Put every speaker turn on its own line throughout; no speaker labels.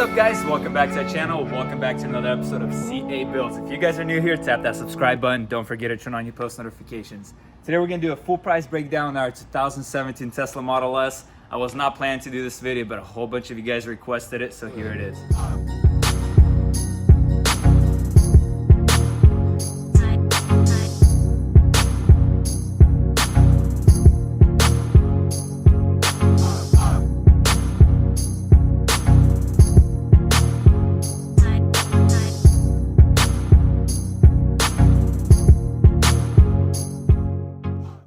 up, guys? Welcome back to the channel. Welcome back to another episode of CA Buildz. If you guys are new here, tap that subscribe button. Don't forget to turn on your post notifications. Today we're gonna do a full price breakdown on our 2017 Tesla Model S. I was not planning to do this video, but a whole bunch of you guys requested it, so here it is.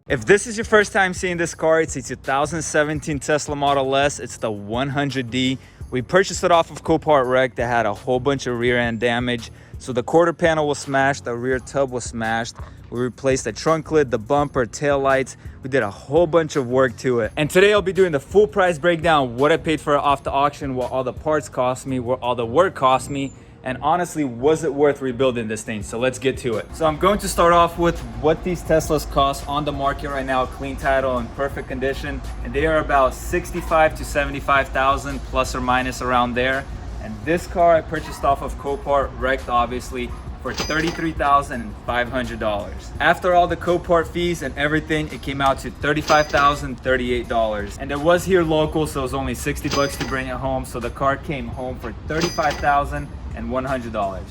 If this is your first time seeing this car, it's a 2017 Tesla Model S. It's the 100D. We purchased it off of COPART Wreck that had a whole bunch of rear end damage. So the quarter panel was smashed, the rear tub was smashed. We replaced the trunk lid, the bumper, tail lights. We did a whole bunch of work to it. And today I'll be doing the full price breakdown, what I paid for it off the auction, what all the parts cost me, what all the work cost me, and honestly, was it worth rebuilding this thing? So let's get to it. So I'm going to start off with what these Teslas cost on the market right now, clean title and perfect condition. And they are about 65 to 75,000 plus or minus around there. And this car I purchased off of COPART, wrecked obviously, for $33,500. After all the COPART fees and everything, it came out to $35,038. And it was here local, so it was only 60 bucks to bring it home. So the car came home for $35,100.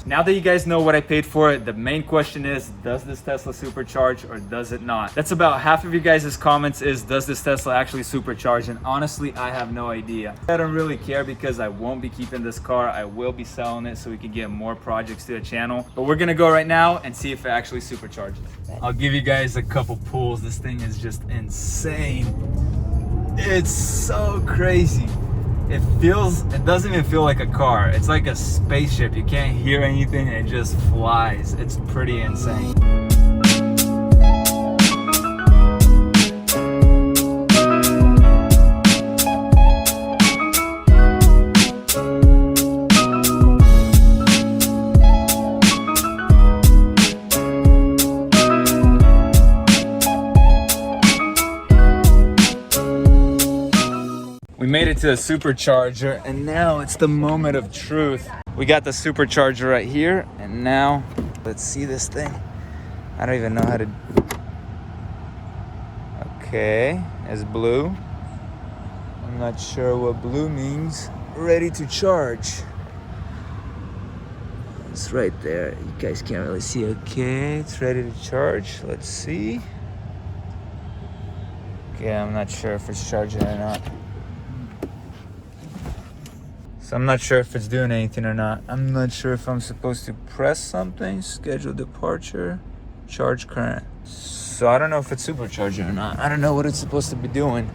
Now that you guys know what I paid for it, the main question is, does this Tesla supercharge or does it not? That's about half of you guys' comments is, does this Tesla actually supercharge? And honestly, I have no idea. I don't really care because I won't be keeping this car. I will be selling it so we can get more projects to the channel. But we're gonna go right now and see if it actually supercharges. I'll give you guys a couple pulls. This thing is just insane. It's so crazy. It doesn't even feel like a car. It's like a spaceship. You can't hear anything, it just flies. It's pretty insane. We made it to the supercharger, and now it's the moment of truth. We got the supercharger right here, and now let's see this thing. I don't even know how to. Okay, it's blue. I'm not sure what blue means. Ready to charge. It's right there. You guys can't really see. Okay, it's ready to charge. Let's see. Okay, I'm not sure if it's charging or not. So I'm not sure if it's doing anything or not. I'm not sure if I'm supposed to press something, schedule departure, charge current. So I don't know if it's supercharging or not. I don't know what it's supposed to be doing.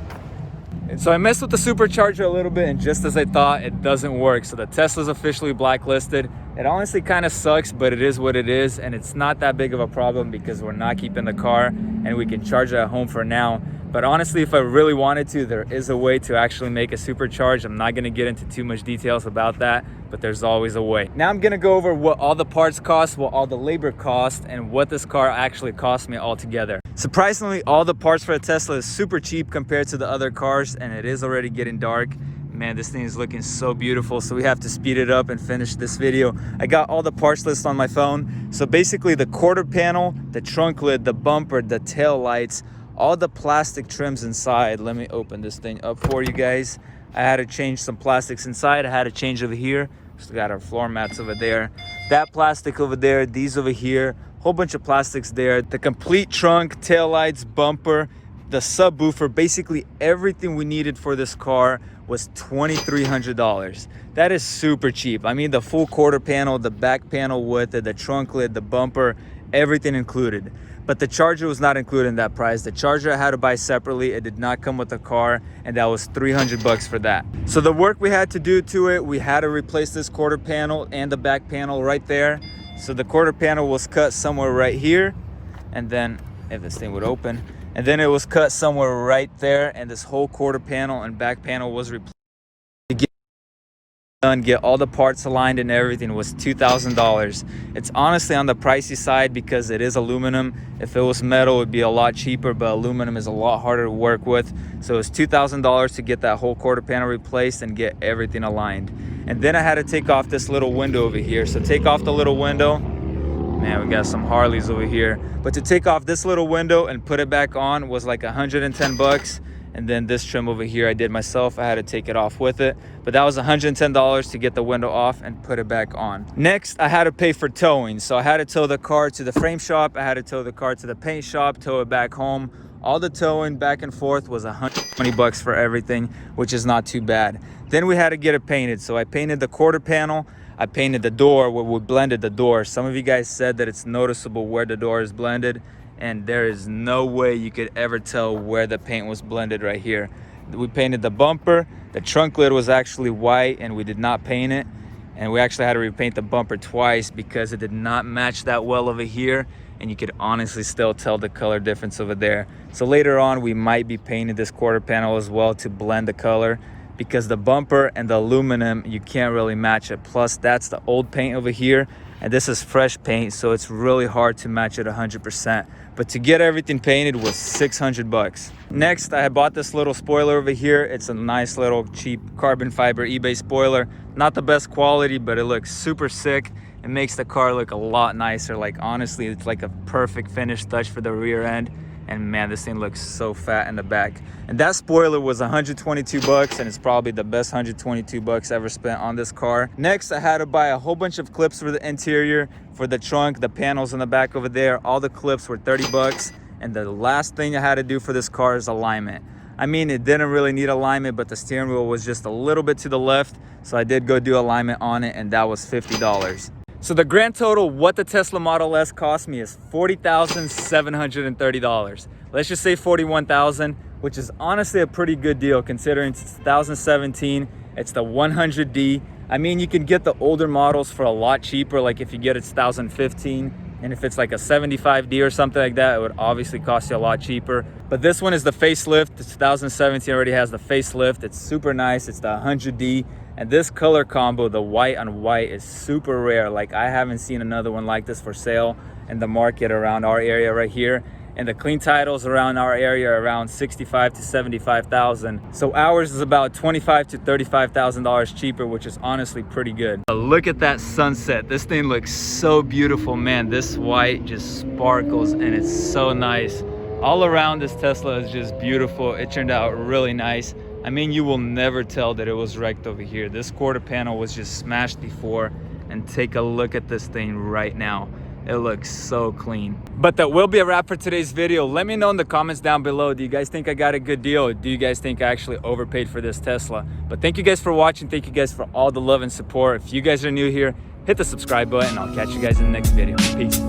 And so I messed with the supercharger a little bit, and just as I thought, it doesn't work. So the Tesla's officially blacklisted. It honestly kind of sucks, but it is what it is. And it's not that big of a problem because we're not keeping the car and we can charge it at home for now. But honestly, if I really wanted to, there is a way to actually make a supercharge. I'm not gonna get into too much details about that, but there's always a way. Now I'm gonna go over what all the parts cost, what all the labor cost, and what this car actually cost me altogether. Surprisingly, all the parts for a Tesla is super cheap compared to the other cars, and it is already getting dark. Man, this thing is looking so beautiful, so we have to speed it up and finish this video. I got all the parts list on my phone. So basically the quarter panel, the trunk lid, the bumper, the tail lights, all the plastic trims inside. Let me open this thing up for you guys. I had to change some plastics inside. I had to change over here. Still got our floor mats over there. That plastic over there, these over here, whole bunch of plastics there. The complete trunk, tail lights, bumper, the subwoofer, basically everything we needed for this car was $2,300. That is super cheap. I mean, the full quarter panel, the back panel with it, the trunk lid, the bumper, everything included. But the charger was not included in that price. The charger I had to buy separately. It did not come with the car, and that was 300 bucks for that. So the work we had to do to it, we had to replace this quarter panel and the back panel right there. So the quarter panel was cut somewhere right here, and then if this thing would open, and then it was cut somewhere right there, and this whole quarter panel and back panel was replaced. Done, get all the parts aligned and everything was $2,000. It's honestly on the pricey side because it is aluminum. If it was metal, it would be a lot cheaper, but aluminum is a lot harder to work with. So it's $2,000 to get that whole quarter panel replaced and get everything aligned. And then I had to take off this little window over here. So take off the little window. Man, we got some Harleys over here. But to take off this little window and put it back on was like 110 bucks. And then this trim over here I did myself. I had to take it off with it. But that was $110 to get the window off and put it back on. Next, I had to pay for towing. So I had to tow the car to the frame shop. I had to tow the car to the paint shop, tow it back home. All the towing back and forth was 120 bucks for everything, which is not too bad. Then we had to get it painted. So I painted the quarter panel. I painted the door where we blended the door. Some of you guys said that it's noticeable where the door is blended, and there is no way you could ever tell where the paint was blended right here. We painted the bumper. The trunk lid was actually white and we did not paint it. And we actually had to repaint the bumper twice because it did not match that well over here. And you could honestly still tell the color difference over there. So later on, we might be painting this quarter panel as well to blend the color, because the bumper and the aluminum, you can't really match it. Plus, that's the old paint over here, and this is fresh paint, so it's really hard to match it 100%. But to get everything painted was 600 bucks. Next, I bought this little spoiler over here. It's a nice little cheap carbon fiber eBay spoiler. Not the best quality, but it looks super sick. It makes the car look a lot nicer. Like, honestly, it's like a perfect finish touch for the rear end. And man, this thing looks so fat in the back. And that spoiler was 122 bucks, and it's probably the best 122 bucks ever spent on this car. Next, I had to buy a whole bunch of clips for the interior, for the trunk, the panels in the back over there. All the clips were 30 bucks. And the last thing I had to do for this car is alignment. I mean, it didn't really need alignment, but the steering wheel was just a little bit to the left. So I did go do alignment on it, and that was $50. So the grand total, what the Tesla Model S cost me, is $40,730. Let's just say $41,000, which is honestly a pretty good deal considering it's 2017. It's the 100D. I mean, you can get the older models for a lot cheaper. Like if you get it 2015, and if it's like a 75D or something like that, it would obviously cost you a lot cheaper. But this one is the facelift. The 2017 already has the facelift. It's super nice. It's the 100D. And this color combo, the white on white, is super rare. Like, I haven't seen another one like this for sale in the market around our area right here. And the clean titles around our area are around 65 to 75,000. So ours is about $25 to $35,000 cheaper, which is honestly pretty good. Look at that sunset. This thing looks so beautiful, man. This white just sparkles and it's so nice. All around, this Tesla is just beautiful. It turned out really nice. I mean, you will never tell that it was wrecked over here. This quarter panel was just smashed before, and take a look at this thing right now. It looks so clean. But that will be a wrap for today's video. Let me know in the comments down below. Do you guys think I got a good deal? Or do you guys think I actually overpaid for this Tesla? But thank you guys for watching. Thank you guys for all the love and support. If you guys are new here, hit the subscribe button. I'll catch you guys in the next video. Peace.